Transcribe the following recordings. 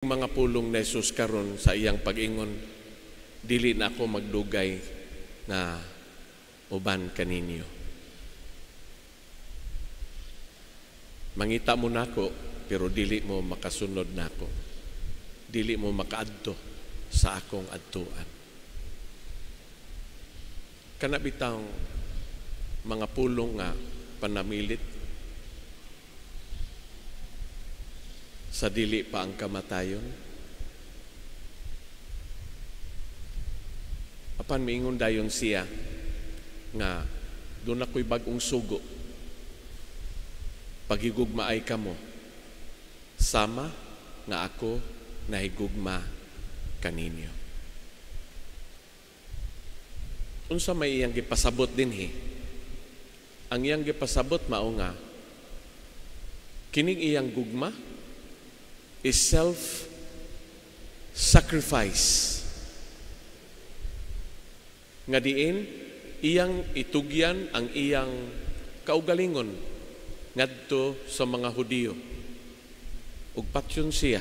Mga pulong ni Jesus karon sa iyang pag-ingon, dili na ako magdugay na uban kaninyo. Mangita mo nako, pero dili mo makasunod nako. Dili mo makaadto sa akong adtuan. Kana bitaw mga pulong nga panamilit sa dili pa ang kamatayon. Apan miingon dayon siya nga doon ako'y bagong sugo. Pagigugma ay kamo, sama nga ako nahigugma kaninyo. Unsa may iyang gipasabot dinhi? Ang iyang gipasabot mao nga kining iyang gugma is self-sacrifice. Nga diin, iyang itugyan ang iyang kaugalingon ngadto sa mga Hudiyo. Ug patyon siya.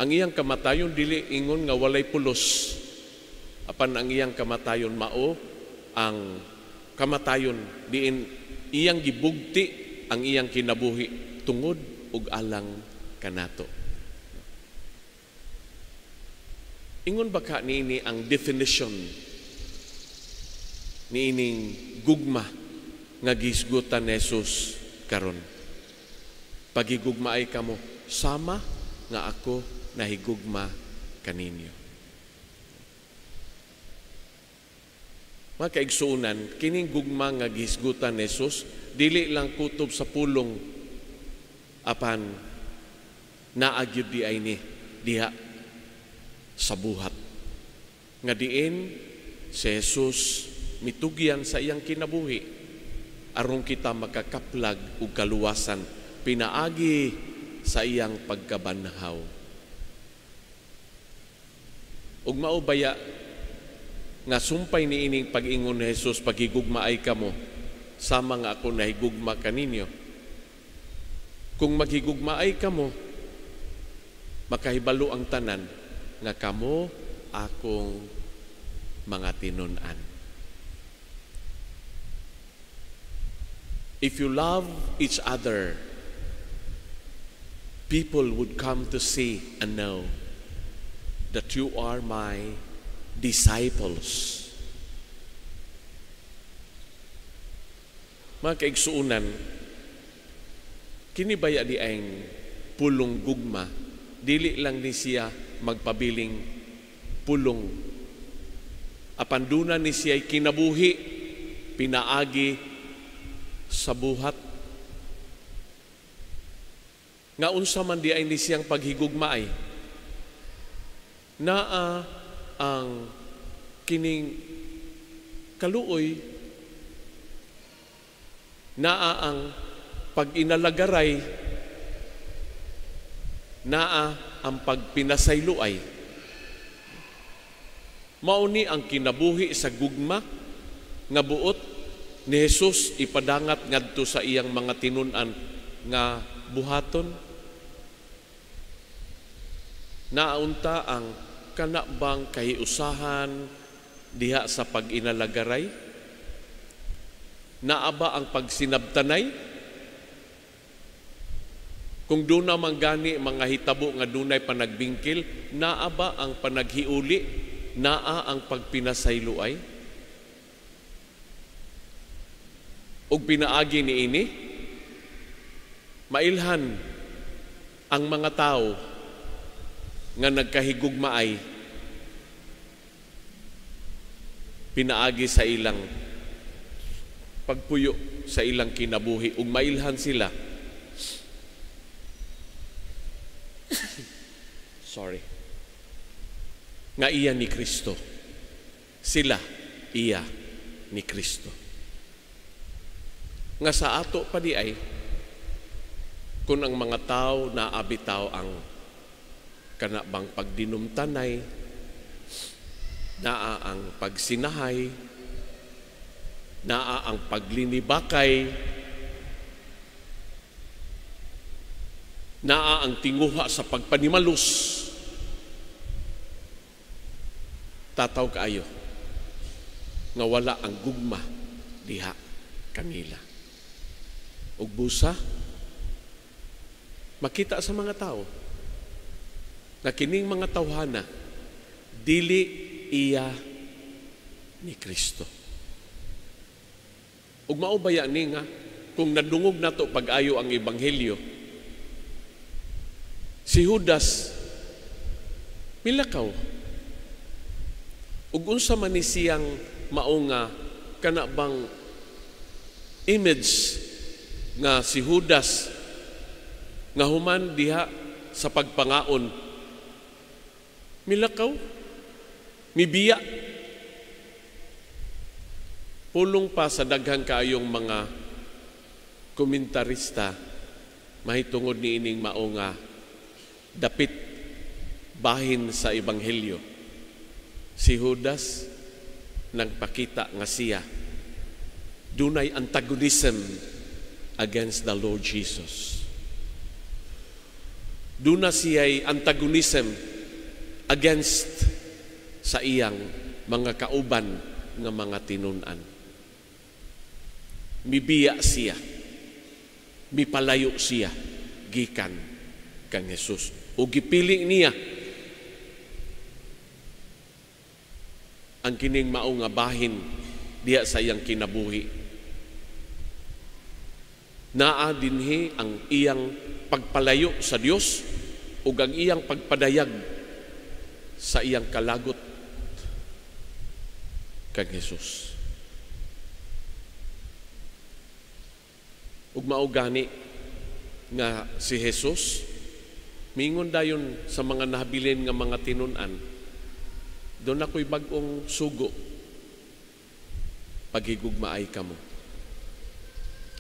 Ang iyang kamatayon dili ingon nga walay pulos. Apan ang iyang kamatayon mao ang kamatayon diin iyang gibugti ang iyang kinabuhi tungod ug alang kanato. Ingon ba ka niini ang definition niining gugma nga gisgutan ni Jesus karon? Pagigugma ay kamo, sama nga ako nahigugma kaninyo. Mga kaigsuunan, kining gugma nga gisgutan ni Jesus dili lang kutob sa pulong apan naagyud di ay ni diha sa buhat. Nga diin si Jesus mitugyan sa iyang kinabuhi aron kita makakaplag ug kaluwasan pinaagi sa iyang pagkabanhaw. Ug mao baya nga sumpay niining pag-ingon ni Jesus pagigugma ay kamo, sama nga ako nahigugma kaninyo. Kung maghigugma ay kamo, makahibalo ang tanan nga kamo akong mga tinun-an. If you love each other, people would come to see and know that you are my disciples. Mga kaigsuunan, kini baya di ang pulong gugma, dili lang ni siya magpabiling pulong. Apanduna ni siya kinabuhi, pinaagi sa buhat. Nga unsa man di ay ni siyang paghigugma ay, naa ang kining kaluoy, naa ang pag-inalagaray, naa ang pagpinasayloay. Mauni ang kinabuhi sa gugma nga buot ni Jesus ipadangat ngadto sa iyang mga tinun-an nga buhaton. Naunta ang kanabang kahiusahan diha sa pag-inalagaray? Naaba ang pagsinabtanay? Kung doon naman gani mga hitabo nga dunay panagbingkil, naaba ang panaghiuli? Naa ang pagpinasayloay? Og pinaagi niini, mailhan ang mga tao nga nagkahigugma ay pinaagi sa ilang pagpuyo sa ilang kinabuhi ug mailhan sila nga iya ni Kristo, sila iya ni Kristo. Nga sa ato pa di ay kung ang mga tao naabitaw ang kanabang pagdinumtanay, naa ang pagsinahay, naa ang paglinibakay, Naa ang tinguha sa pagpanimalos. Tataw kaayo nga wala ang gugma diha kanila. Ug busa, makita sa mga tao na kining mga tawhana dili iya ni Kristo. Ug mao baya ni nga kung nadungog nato pag-ayo ang ebanghelyo, si Judas milakaw. Ug unsa man ni siyang mao nga kana bang image nga si Judas nga human diha sa pagpangaon, milakaw, mibiya. Pulong pa sa daghang kaayong mga komentarista mahitungod ni ining mao nga dapit bahin sa ebanghelyo. Si Judas nagpakita nga siya dunay antagonism against the Lord Jesus. Duna siya'y antagonism against sa iyang mga kauban nga mga tinunan. Mibiya siya, mipalayo siya gikan kang Jesus. O gipili niya ang kining mao nga bahin diha sa iyang kinabuhi. Naa dinhi ang iyang pagpalayo sa Dios ug ang iyang pagpadayag sa iyang kalagot kang Jesus. Ug mao gani nga si Jesus mingon dayon sa mga nahabilin nga mga tinun-an, doon ako'y bagong sugo, paghigugmaay kamo.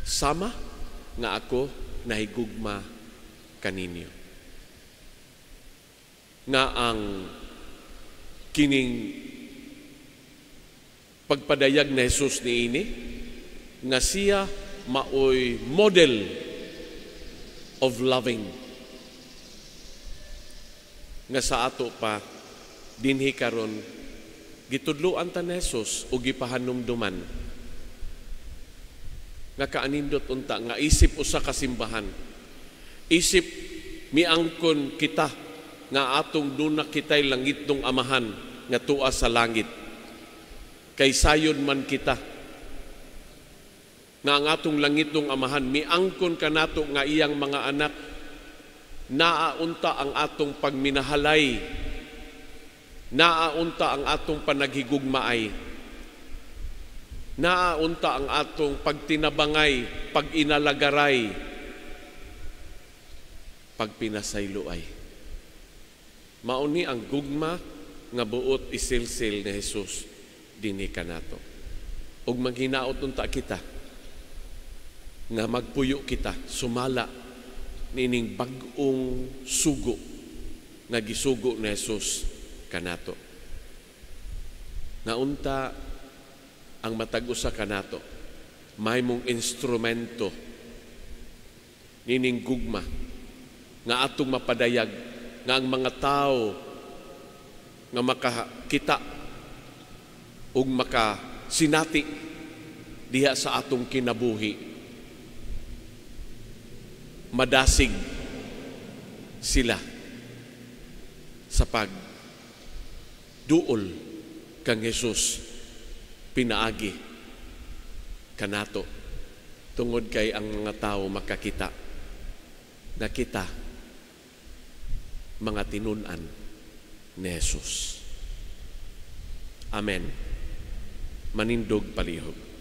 Sama nga ako nahigugma kaninyo. Nga ang kining pagpadayag na Jesus niini, nga siya maoy model of loving. Nga sa ato pa, dinhi karon gitudloan ta ni Jesus o gipahanumduman nga kaanindot unta nga isip usa ka simbahan, isip miangkon kita nga atong duna kitay langitong amahan nga tua sa langit, kay sayon man kita nga ang atong langitong amahan miangkon kanato nga iyang mga anak, naaunta ang atong pagminahalay, naaunta ang atong panaghigugmaay, naaunta ang atong pagtinabangay, pag-inalagaray, pagpinasayloay. Mauni ang gugma nga buot isilsil ni Jesus dinhi kanato. Ug maghinaot unta kita nga magpuyo kita sumala nining bag-ong sugo nga gisugo ni Jesus kanato. Naunta ang matag-usa kanato, may mong instrumento nining gugma nga atong mapadayag nga ang mga tao nga makakita ug makasinati diha sa atong kinabuhi, madasig sila sa duol kang Jesus pinaagi kanato tungod kay ang mga tao makakita na kita mga tinunan ni Jesus. Amen. Manindog palihog.